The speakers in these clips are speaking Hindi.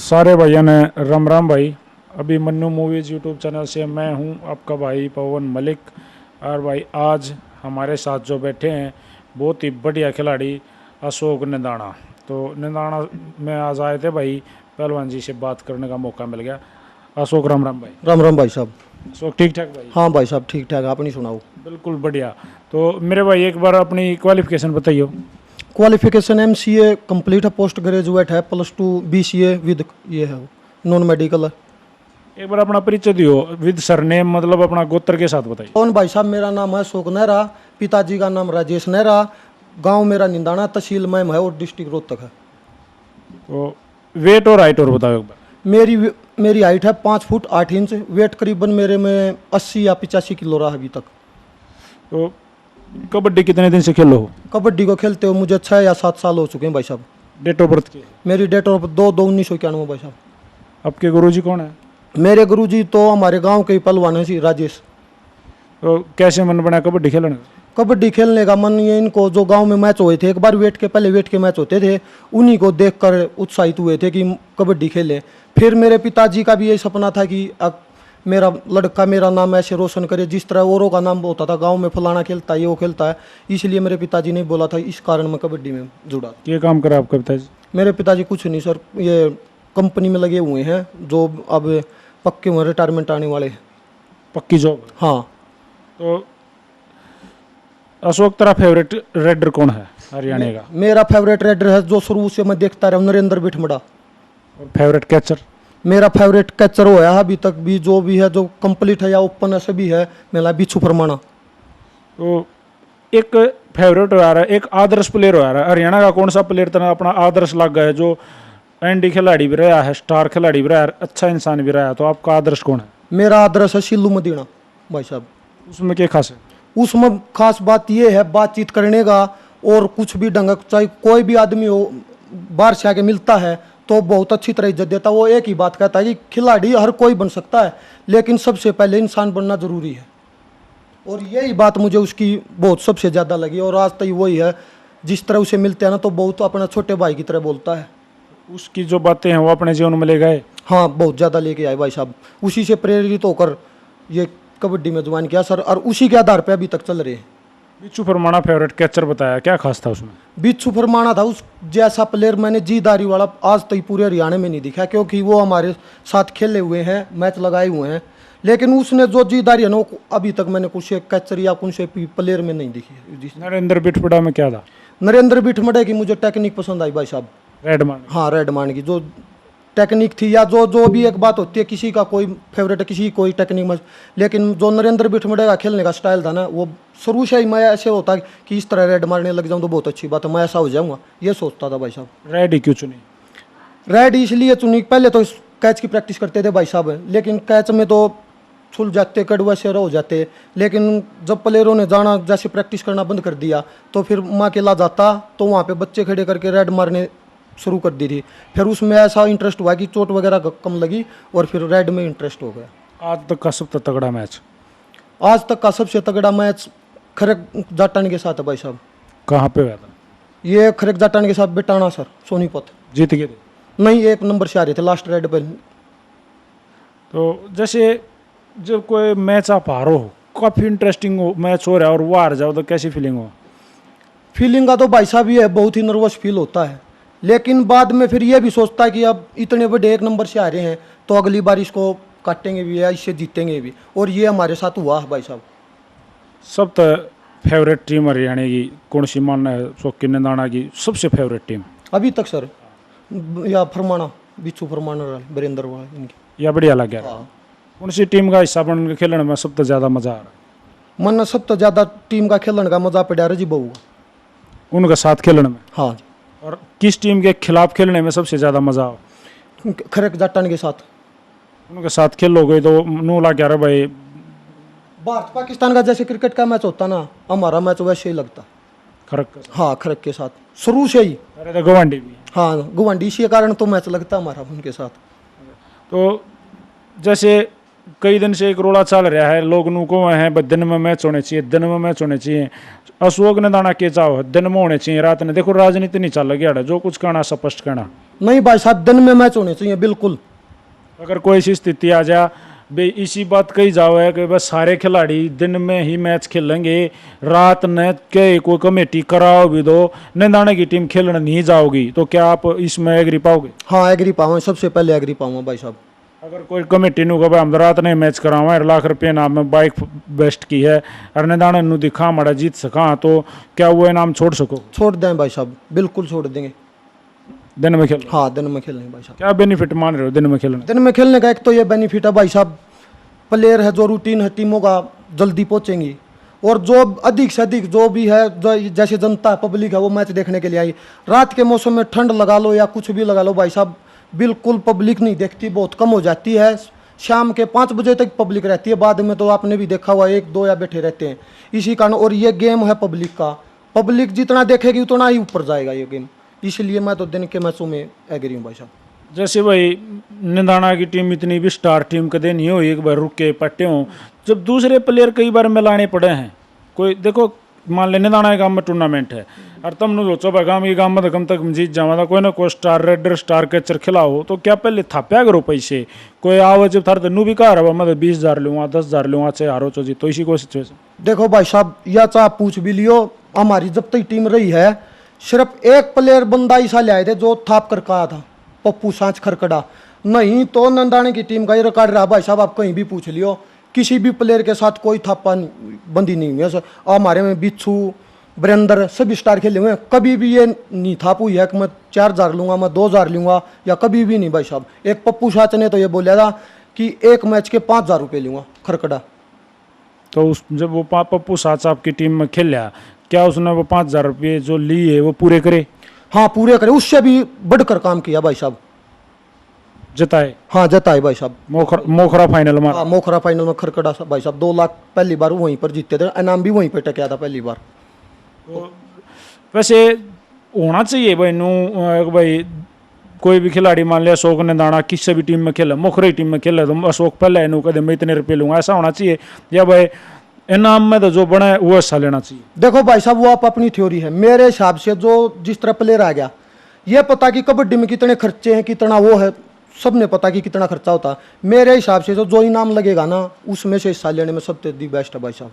सारे भैया ने राम राम भाई। अभी मन्नू मूवीज़ यूट्यूब चैनल से मैं हूं आपका भाई पवन मलिक। और भाई आज हमारे साथ जो बैठे हैं बहुत ही बढ़िया खिलाड़ी अशोक निंदाणा। तो निंदाणा में आज आए थे भाई, पहलवान जी से बात करने का मौका मिल गया। अशोक राम राम भाई। राम राम भाई साहब। अशोक ठीक ठाक भाई? हाँ भाई साहब ठीक ठाक, आपनी सुनाओ। बिल्कुल बढ़िया। तो मेरे भाई एक बार अपनी क्वालिफिकेशन बताइए। क्वालिफिकेशन MCA कंप्लीट है, पोस्ट ग्रेजुएट है, +2 BCA विद ये है नॉन मेडिकल है। एक बार अपना परिचय दियो विद सरनेम, मतलब अपना गोत्र के साथ बताइए। कौन भाई साहब, मेरा नाम है अशोक नेहरा, पिताजी का नाम राजेश नेहरा, गांव मेरा निंदाना, तहसील मैम है और डिस्ट्रिक्ट रोहतक है। तो वेट और हाइट और बताओ एक बार। मेरी हाइट है 5 फुट 8 इंच, वेट करीबन मेरे में 80 या 85 किलो रहा अभी तक। तो कबड्डी कितने दिन से खेलो हो? कबड्डी को खेलते हुए मुझे 6 या 7 साल हो चुके हैं भाई साहब। डेट ऑफ बर्थ की है? मेरी डेट ऑफ 2/2/1991 भाई साहब। आपके गुरुजी कौन है? मेरे गुरुजी तो हमारे गांव के ही पहलवान है जी, राजेश। तो कैसे मन बना कबड्डी खेलने का? कबड्डी खेलने का मन ये, इनको जो गांव में मैच हुए थे एक बार, वेट के मैच होते थे, उन्हीं को देखकर उत्साहित हुए थे कि कबड्डी खेले। फिर मेरे पिताजी का भी यही सपना था कि अब मेरा लड़का मेरा नाम ऐसे रोशन करे जिस तरह औरों का नाम होता था गांव में, फलाना खेलता है, ये वो खेलता है। इसलिए मेरे पिताजी ने बोला था, इस कारण मैं कबड्डी में जुड़ा। ये काम करा आपका पिताजी? मेरे पिताजी कुछ नहीं सर, ये कंपनी में लगे हुए हैं, जो अब पक्के हुए, रिटायरमेंट आने वाले हैं। पक्की जॉब? हाँ। तो अशोक तेरा फेवरेट रेडर कौन है हरियाणा का? मेरा फेवरेट रेडर है जो शुरू से मैं देखता रहा हूं, नरेंद्र बिठमड़ा। और फेवरेट कैचर? मेरा फेवरेट कैचर वो है अभी तक भी, जो भी है, जो कंप्लीट है या ओपन है सभी है, मेरा बिच्छू फरमाना। तो एक फेवरेट हो रहा है, एक आदर्श प्लेयर हो रहा है हरियाणा का, कौन सा प्लेयर तेरा अपना आदर्श लग गया है, जो एंडी खिलाड़ी भी रहा है, स्टार खिलाड़ी भी रहा है, अच्छा इंसान भी रहा है? तो आपका आदर्श कौन है? मेरा आदर्श है सिल्लू मदीना भाई साहब। उसमें क्या खास है? उसमें खास बात यह है बातचीत करने का, और कुछ भी ढंग, चाहे कोई भी आदमी हो बाहर से आके मिलता है तो बहुत अच्छी तरह इज्जत देता है। वो एक ही बात कहता है कि खिलाड़ी हर कोई बन सकता है, लेकिन सबसे पहले इंसान बनना जरूरी है। और यही बात मुझे उसकी बहुत सबसे ज़्यादा लगी, और आज तक वही है। जिस तरह उसे मिलते हैं ना, तो बहुत अपना छोटे भाई की तरह बोलता है। उसकी जो बातें हैं वो अपने जीवन में ले गए? हाँ, बहुत ज़्यादा लेके आए भाई साहब। उसी से प्रेरित होकर ये कबड्डी में ज्वाइन किया सर, और उसी के आधार पे अभी तक चल रहे हैं। बिच्छू फरमाना फेवरेट कैचर बताया, क्या खास था उसमें? बिच्छू फरमाना था, उस जैसा प्लेयर मैंने जीदारी वाला आज तक पूरे हरियाणा में नहीं दिखा, क्योंकि वो हमारे साथ खेले हुए हैं, मैच लगाए हुए हैं, लेकिन उसने जो जीदारी है ना, वो अभी तक मैंने कुछ कैचर या कुछ प्लेयर में नहीं दिखी। नरेंद्र बिठपड़ा में क्या था? नरेंद्र बिठमड़े की मुझे टेक्निक पसंद आई भाई साहब। रेड मान? हाँ, रेड मान की जो टेक्निक थी, या जो भी एक बात होती है, किसी का कोई फेवरेट है, किसी की कोई टेक्निक में, लेकिन जो नरेंद्र बिठमड़े का खेलने का स्टाइल था ना, वो शुरू से ही मैं ऐसे होता कि इस तरह रेड मारने लग जाऊं तो बहुत अच्छी बात है, मैं ऐसा हो जाऊंगा, ये सोचता था भाई साहब। रेड ही क्यों चुनी? रेड इसलिए चुनी, पहले तो कैच की प्रैक्टिस करते थे भाई साहब, लेकिन कैच में तो छुल जाते, कड़वा से हो जाते, लेकिन जब प्लेयरों ने जाना जैसे प्रैक्टिस करना बंद कर दिया, तो फिर माँ के ला जाता, तो वहाँ पे बच्चे खड़े करके रेड मारने शुरू कर दी थी। फिर उसमें ऐसा इंटरेस्ट हुआ कि चोट वगैरह कम लगी, और फिर रेड में इंटरेस्ट हो गया। आज तक का सबसे तगड़ा मैच? आज तक का सबसे तगड़ा मैच खरक जाटान के साथ है भाई साहब। कहाँ पे हुआ था? ये खरक जाटान के साथ बेटाना सर, सोनीपत। जीत गए थे? नहीं, 1 नंबर से आ रहे थे लास्ट रेड पे। तो जैसे जब कोई मैच आप हारो हो, काफ़ी इंटरेस्टिंग हो मैच हो रहा है, और वो हार जाओ तो कैसी फीलिंग हो? फीलिंग का तो भाई साहब ये है, बहुत ही नर्वस फील होता है, लेकिन बाद में फिर ये भी सोचता है कि अब इतने बड़े 1 नंबर से आ रहे हैं, तो अगली बार इसको काटेंगे भी या इससे जीतेंगे भी, और ये हमारे साथ हुआ भाई साहब। सब तो फेवरेट टीम हरियाणा की कौन सी मानना है? शौकीन निंदाणा की सबसे फेवरेट टीम अभी तक सर या फरमाना, बिच्छू फरमाना, वीरेंद्र वाला, इनकी। या बढ़िया लग गया? हाँ। कौन सी टीम का हिस्सा बन के खेलने में सबसे ज़्यादा मज़ा आ रहा है? मन सबसे ज़्यादा टीम का खेलने का मजा पड़ा रजी बहू। उनके साथ खेलने में? हाँ जी। और किस टीम के खिलाफ खेलने में सबसे ज़्यादा मज़ा आ? खरक जाटान के साथ। उनके साथ खेलोगे तो नू लग गया भाई। भारत पाकिस्तान का जैसे क्रिकेट का मैच होता ना, हमारा मैच वैसे ही लगता। खरक? हाँ, खरक के साथ शुरू से ही। अरे तो गवांडी भी? हाँ, गुवांडी, इसी के कारण तो मैच लगता हमारा उनके साथ। तो जैसे कई दिन से एक रोला चल रहा है, लोग नू को हैं दिन में मैच होने चाहिए, दिन में मैच होने चाहिए, अशोक ने दाना के चाहो दिन में होने चाहिए रात ने, देखो राजनीति नहीं चल गया जो कुछ कहना स्पष्ट कहना। नहीं भाई साहब, दिन में मैच होने चाहिए बिल्कुल। अगर कोई ऐसी स्थिति आ जा भाई इसी बात कही जाओ है कि बस सारे खिलाड़ी दिन में ही मैच खेलेंगे, रात ने के कोई कमेटी कराओ भी दो, निंदाने की टीम खेलने नहीं जाओगी, तो क्या आप इसमें एग्री पाओगे? हाँ एग्री पाऊंगा, सबसे पहले एग्री पाऊंगा भाई साहब। अगर कोई कमेटी नु भाई हम रात ने मैच करावा लाख रुपये नाम में बाइक बेस्ट की है और निंदाने नु दिखा हमारा जीत सका, तो क्या वो इनाम छोड़ सको? छोड़ दें भाई साहब, बिल्कुल छोड़ देंगे। दिन में खेल, हाँ दिन में खेलने भाई साहब। क्या बेनिफिट मान रहे हो दिन में खेलने? दिन में खेलने का एक तो ये बेनिफिट है भाई साहब, प्लेयर है जो रूटीन है टीमों का जल्दी पहुंचेंगी, और जो अधिक से अधिक जो भी है जो जैसे जनता पब्लिक है वो मैच देखने के लिए आई। रात के मौसम में ठंड लगा लो या कुछ भी लगा लो भाई साहब, बिल्कुल पब्लिक नहीं देखती, बहुत कम हो जाती है। शाम के 5 बजे तक पब्लिक रहती है, बाद में तो आपने भी देखा हुआ 1-2 या बैठे रहते हैं इसी कारण। और ये गेम है पब्लिक का, पब्लिक जितना देखेगी उतना ही ऊपर जाएगा ये गेम, इसलिए मैं तो दिन के मैचों में एग्री हूँ भाई साहब। जैसे भाई निंदाना की टीम इतनी भी स्टार टीम कदे नहीं हो, एक बार रुक के पट्टे हों, जब दूसरे प्लेयर कई बार मिलाने पड़े हैं। कोई देखो मान ले निंदाना गांव में टूर्नामेंट है और तुम सोचो भाई गांव में तो कम तक जीत जावा, कोई ना कोई स्टार रेडर स्टार कैचर खिलाओ, तो क्या पहले थाप्या करो पैसे, कोई आओ जब थार तनु भी कहा रहा मैं 20,000 लूँगा 10,000 लूँगा, चाहे हारो चो जीतो, इसी को सिचुएशन। देखो भाई साहब या चाहे पूछ भी लियो, हमारी जब तक टीम रही है सिर्फ एक प्लेयर बंदा ऐसा ले आए थे जो थाप कर आया था, पप्पू सांच खरकड़ा, नहीं तो नंदाने की टीम का ये रिकॉर्ड रहा भाई साहब। आप कहीं भी पूछ लियो, किसी भी प्लेयर के साथ कोई थापा बंदी नहीं हुई है। हमारे में बिच्छू बरेंद्र सभी स्टार खेले हुए हैं, कभी भी ये नहीं थाप हुई है कि मैं 4,000 लूँगा मैं 2,000 लूँगा, या कभी भी नहीं भाई साहब। एक पप्पू साच ने तो ये बोला था कि एक मैच के 5,000 रुपये लूँगा खरकड़ा। तो उस जब वो पप्पू साच आपकी टीम में खेला, क्या उसने वो 5,000 रुपये जो लिए वो पूरे करे? हाँ पूरे करे, उससे भी बढ़कर काम किया भाई साहब, जताए। हाँ जताए भाई साहब। मोखरा फाइनल में, हाँ मोखरा फाइनल में खरकड़ा भाई साहब 2 लाख पहली बार वहीं पर जीते थे, इनाम भी वहीं पर टकया था पहली बार। तो वैसे होना चाहिए भाई भाई कोई भी खिलाड़ी मान लिया अशोक ने दाना किसी भी टीम में खेला, मोखरा टीम में खेला, तो अशोक पहले नू कदे मैं इतने रुपये लूँगा, ऐसा होना चाहिए? या भाई इनाम में तो जो बना है वो हिस्सा लेना चाहिए? देखो भाई साहब वो आप अपनी थ्योरी है, मेरे हिसाब से जो जिस तरह प्लेयर आ गया, ये पता कि कबड्डी में कितने खर्चे हैं कितना वो है, सबने पता कि कितना खर्चा होता है। मेरे हिसाब से जो इनाम लगेगा ना उसमें से हिस्सा लेने में सबसे दी बेस्ट है भाई साहब।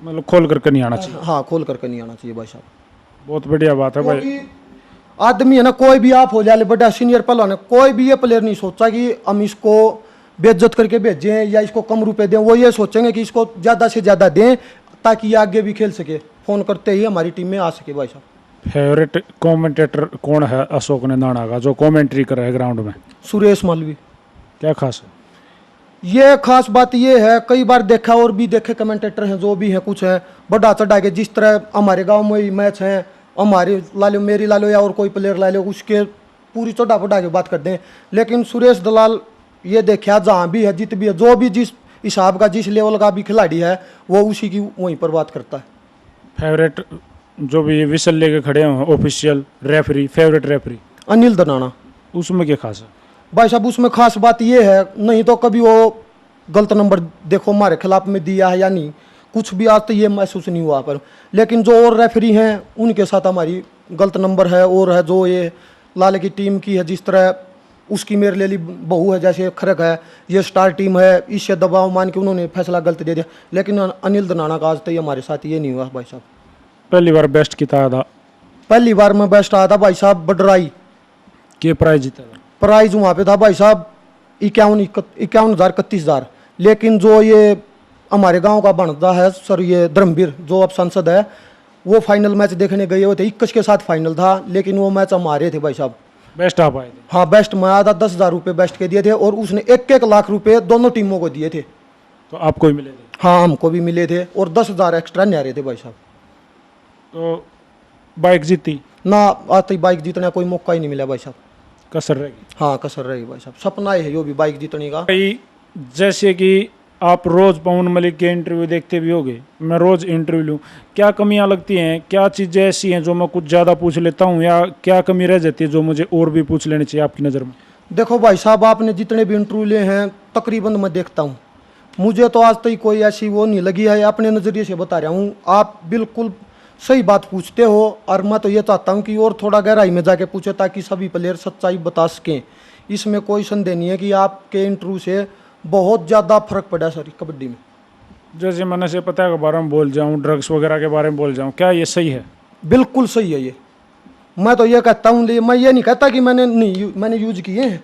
मतलब खोल करके नहीं आना चाहिए? हाँ खोल करके नहीं आना चाहिए भाई साहब। बहुत बढ़िया बात है भाई। आदमी है ना, कोई भी आप हो जाए बड़ा सीनियर पहलवान है, कोई भी ये प्लेयर नहीं सोचा कि हम इसको बेइज्जत करके भेजें या इसको कम रुपए दें, वो ये सोचेंगे कि इसको ज़्यादा से ज़्यादा दें ताकि ये आगे भी खेल सके, फ़ोन करते ही हमारी टीम में आ सके भाई साहब। फेवरेट कमेंटेटर कौन है अशोक निंदाना का जो कमेंट्री कर रहा है ग्राउंड में? सुरेश मालवी। क्या खास है? ये खास बात ये है, कई बार देखा और भी देखे कमेंटेटर हैं जो भी हैं कुछ हैं बढ़ा चढ़ा के, जिस तरह हमारे गांव में मैच हैं, हमारी ला लो मेरी ला लो या और कोई प्लेयर ला लो, उसके पूरी चढ़ा बढ़ा के बात करते हैं। लेकिन सुरेश दलाल ये देखा जहाँ भी है जित भी है जो भी जिस हिसाब का जिस लेवल का भी खिलाड़ी है वो उसी की वहीं पर बात करता है। फेवरेट जो भी विसल लेके खड़े हैं official referee, favourite referee? Anil दनाना। उसमें क्या खास है भाई साहब? उसमें खास बात ये है, नहीं तो कभी वो गलत नंबर देखो हमारे खिलाफ में दिया है या नहीं, कुछ भी आज तो ये महसूस नहीं हुआ पर। लेकिन जो और रेफरी हैं उनके साथ हमारी गलत नंबर है, और है जो ये लाले की टीम की है, जिस तरह उसकी मेरे लिए बहू है जैसे खरक है, ये स्टार टीम है, इससे दबाव मान के उन्होंने फैसला गलत दे दिया। लेकिन अनिल दनाना का आज तक हमारे साथ ये नहीं हुआ भाई साहब। पहली बार बेस्ट किताया था? पहली बार मैं बेस्ट आया था भाई साहब बडराई के प्राइज जीता था? प्राइज वहाँ पे था भाई साहब 51,000 31,000। लेकिन जो ये हमारे गांव का बनता है सर, ये धर्मवीर जो अब सांसद है, वो फाइनल मैच देखने गए हुए थे, 21 के साथ फाइनल था, लेकिन वो मैच हम हारे थे भाई साहब। बेस्ट आप आए थे? हाँ बेस्ट मैं आया था, 10,000 रुपये बेस्ट के दिए थे, और उसने 1-1 लाख रुपये दोनों टीमों को दिए थे। तो आपको ही मिले थे? हाँ हमको भी मिले थे, और 10,000 एक्स्ट्रा नहीं आ रहे थे भाई साहब। तो बाइक जीती ना आज तक बाइक जीतने का कोई मौका ही नहीं मिला भाई साहब। कसर रहेगी? हाँ कसर रहेगी भाई साहब, सपना है यो भी बाइक जीतने का। भाई जैसे कि आप रोज़ पवन मलिक के इंटरव्यू देखते भी होगे, मैं रोज़ इंटरव्यू लूँ, क्या कमियां लगती हैं, क्या चीज़ें ऐसी हैं जो मैं कुछ ज़्यादा पूछ लेता हूँ, या क्या कमी रह जाती है जो मुझे और भी पूछ लेनी चाहिए आपकी नज़र में? देखो भाई साहब आपने जितने भी इंटरव्यू लिए हैं तकरीबन मैं देखता हूँ, मुझे तो आज तक कोई ऐसी वो नहीं लगी है, अपने नज़रिए से बता रहा हूँ। आप बिल्कुल सही बात पूछते हो। और मैं तो ये चाहता हूँ कि और थोड़ा गहराई में जाके पूछे ताकि सभी प्लेयर सच्चाई बता सकें। इसमें कोई संदेह नहीं है कि आपके इंटरव्यू से बहुत ज़्यादा फर्क पड़ा सर कबड्डी में। जैसे मैंने से पता के बारे में बोल जाऊँ, ड्रग्स वगैरह के बारे में बोल जाऊँ, क्या ये सही है? बिल्कुल सही है ये। मैं तो ये कहता हूँ, मैं ये नहीं कहता कि मैंने यूज किए हैं,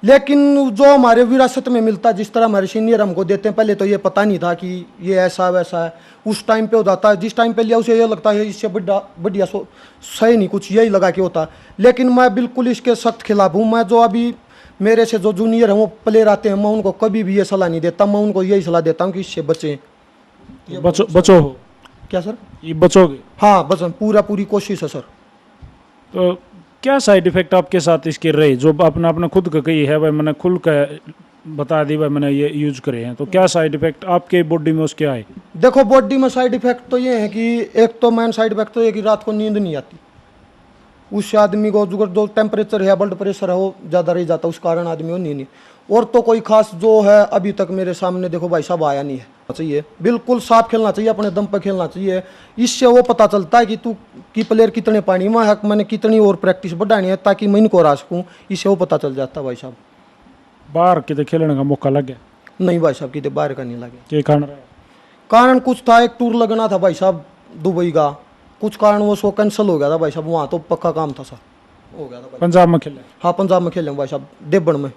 लेकिन जो हमारे विरासत में मिलता है, जिस तरह हमारे सीनियर हमको देते हैं, पहले तो ये पता नहीं था कि ये ऐसा वैसा है। उस टाइम पे हो जाता है, जिस टाइम पे लिया उसे ये लगता है इससे बढ़िया बढ़िया सही नहीं, कुछ यही लगा के होता है। लेकिन मैं बिल्कुल इसके सख्त खिलाफ हूँ। मैं जो अभी मेरे से जो जूनियर हैं वो प्लेयर आते हैं, मैं उनको कभी भी ये सलाह नहीं देता। मैं उनको यही सलाह देता हूँ कि इससे बचें। बचो बचो हो क्या सर? ये बचोगे? हाँ बस पूरी कोशिश है सर। तो क्या साइड इफेक्ट आपके साथ इसके रहे, जो अपना अपना खुद का कही है भाई, मैंने खुल कर बता दी भाई मैंने ये यूज करे हैं, तो क्या साइड इफेक्ट आपके बॉडी में उसके आए? देखो बॉडी में साइड इफेक्ट तो ये है कि एक तो मेन साइड इफेक्ट तो ये कि रात को नींद नहीं आती। उस आदमी को जो टेम्परेचर है, ब्लड प्रेशर है, वो ज़्यादा रह जाता है, उस कारण आदमी को नींद नहीं। और तो कोई खास जो है अभी तक मेरे सामने देखो भाई साहब आया नहीं है। चाहिए बिल्कुल साफ खेलना चाहिए, अपने दम पर खेलना चाहिए। इससे वो पता चलता है कि तू की प्लेयर कितने पानी में है, मैंने कितनी और प्रैक्टिस बढ़ानी है ताकि मैं इनको हरा सकूँ। इससे वो पता चल जाता है भाई साहब। बाहर कितने खेलने का मौका लग गया? नहीं भाई साहब, कितने बाहर का नहीं लगे। के कारण रहा? कारण कुछ था, एक टूर लगना था भाई साहब दुबई का, कुछ कारण वो शो कैंसिल हो गया था भाई साहब। वहाँ तो पक्का काम था सर, हो गया था भाई। पंजाब में खेले? हाँ पंजाब में खेले भाई साहब, देवबन में।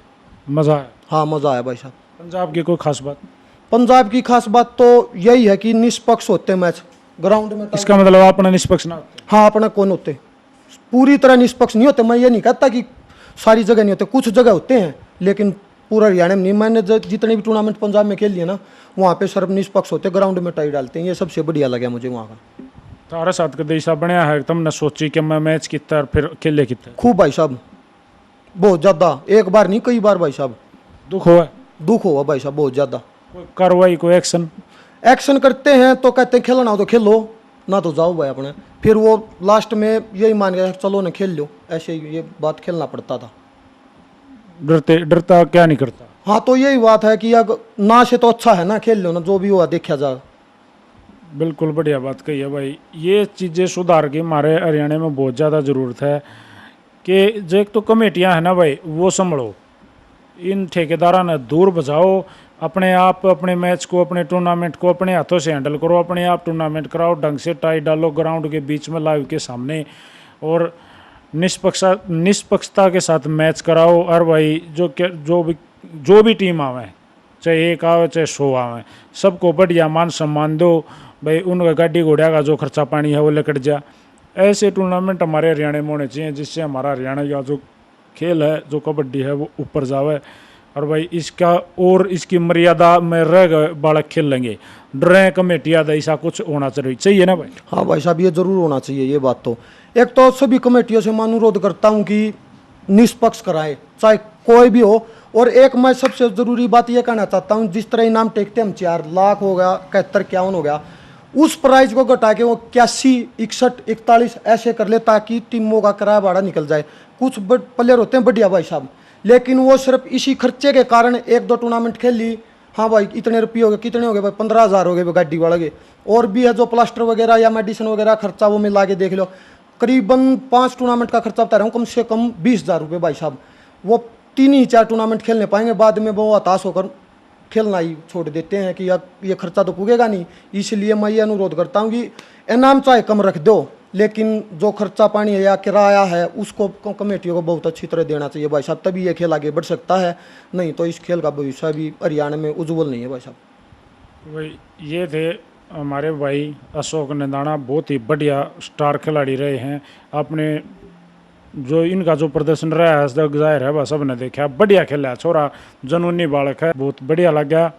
मज़ा आया? हाँ मज़ा आया भाई साहब। पंजाब की कोई खास बात? पंजाब की खास बात तो यही है कि निष्पक्ष होते मैच ग्राउंड में। इसका मतलब अपना निष्पक्ष ना होते? हाँ अपना कौन होते, पूरी तरह निष्पक्ष नहीं होते। मैं ये नहीं कहता कि सारी जगह नहीं होते, कुछ जगह होते हैं, लेकिन पूरा हरियाणा में नहीं। मैंने जितने भी टूर्नामेंट पंजाब में खेल लिए ना, वहाँ पे सिर्फ निष्पक्ष होते, ग्राउंड में टाई डालते हैं। ये सबसे बढ़िया लगा मुझे वहाँ का। तारा साथ का देशा बनया है, तुमने सोची कि मैं मैच कितना फिर खेले कितना? खूब भाई साहब, बहुत ज़्यादा, एक बार नहीं कई बार भाई साहब। दुख हुआ? दुख हुआ भाई साहब बहुत ज़्यादा। कोई कार्रवाई, कोई एक्शन? एक्शन करते हैं तो कहते हैं खेलना हो तो खेलो, ना तो जाओ भाई अपने। फिर वो लास्ट में यही मान गया चलो ना खेल लो, ऐसे ही ये बात खेलना पड़ता था। डरता क्या नहीं करता? हाँ तो यही बात है कि अब ना से तो अच्छा है ना, खेल लो ना, जो भी हुआ देखा जाए। बिल्कुल बढ़िया बात कही है भाई। ये चीज़ें सुधार की हमारे हरियाणा में बहुत ज़्यादा ज़रूरत है कि जो एक तो कमेटियाँ हैं ना भाई, वो संभलो, इन ठेकेदारा ने दूर बचाओ, अपने आप अपने मैच को, अपने टूर्नामेंट को अपने हाथों से हैंडल करो, अपने आप टूर्नामेंट कराओ, ढंग से टाई डालो ग्राउंड के बीच में लाइव के सामने, और निष्पक्षता के साथ मैच कराओ। और भाई जो भी टीम आवे, चाहे एक आवे चाहे 100 आवे, सबको बढ़िया मान सम्मान दो भाई। उनका गाड़ी घोड़ा का जो खर्चा पानी है वो लेकर जा। ऐसे टूर्नामेंट हमारे हरियाणा में होने चाहिए जिससे हमारा हरियाणा का जो खेल है, जो कबड्डी है, वो ऊपर जावे। और भाई इसका और इसकी मर्यादा में रह गए बालक खेल लेंगे, डरे कमेटियाँ ऐसा कुछ होना चाहिए ना भाई। हाँ भाई साहब ये ज़रूर होना चाहिए ये बात तो। एक तो सभी कमेटियों से मैं अनुरोध करता हूँ कि निष्पक्ष कराए, चाहे कोई भी हो। और एक मैं सबसे ज़रूरी बात ये कहना चाहता हूँ, जिस तरह इनाम टेकते हम 4 लाख हो गया, 71 51 हो गया, उस प्राइज को घटा के वो 81 61 41 ऐसे कर ले ताकि टीमों का किराया भाड़ा निकल जाए। कुछ प्लेयर होते हैं बढ़िया भाई साहब, लेकिन वो सिर्फ इसी खर्चे के कारण 1-2 टूर्नामेंट खेल ली, हाँ भाई इतने रुपये हो गए, कितने हो गए भाई, 15,000 हो गए गाड़ी वाले के। और भी है जो प्लास्टर वगैरह या मेडिसिन वगैरह खर्चा, वो मिला के देख लो, करीबन 5 टूर्नामेंट का खर्चा बता रहा हूँ, कम से कम 20,000 रुपये भाई साहब। वो 3 ही 4 टूर्नामेंट खेलने पाएंगे, बाद में वो हताश होकर खेलना ही छोड़ देते हैं कि यार ये खर्चा तो पुगेगा नहीं। इसलिए मैं ये अनुरोध करता हूँ कि इनाम चाहे कम रख दो, लेकिन जो खर्चा पानी है या किराया है उसको कमेटियों को बहुत अच्छी तरह देना चाहिए भाई साहब, तभी ये खेल आगे बढ़ सकता है। नहीं तो इस खेल का भविष्य भी हरियाणा में उज्जवल नहीं है भाई साहब। भाई ये थे हमारे भाई अशोक नंदाना, बहुत ही बढ़िया स्टार खिलाड़ी रहे हैं। आपने जो इनका जो प्रदर्शन रहा है जाहिर है वह सब ने देखा, बढ़िया खेला है, छोरा जुनूनी बालक है, बहुत बढ़िया लगा।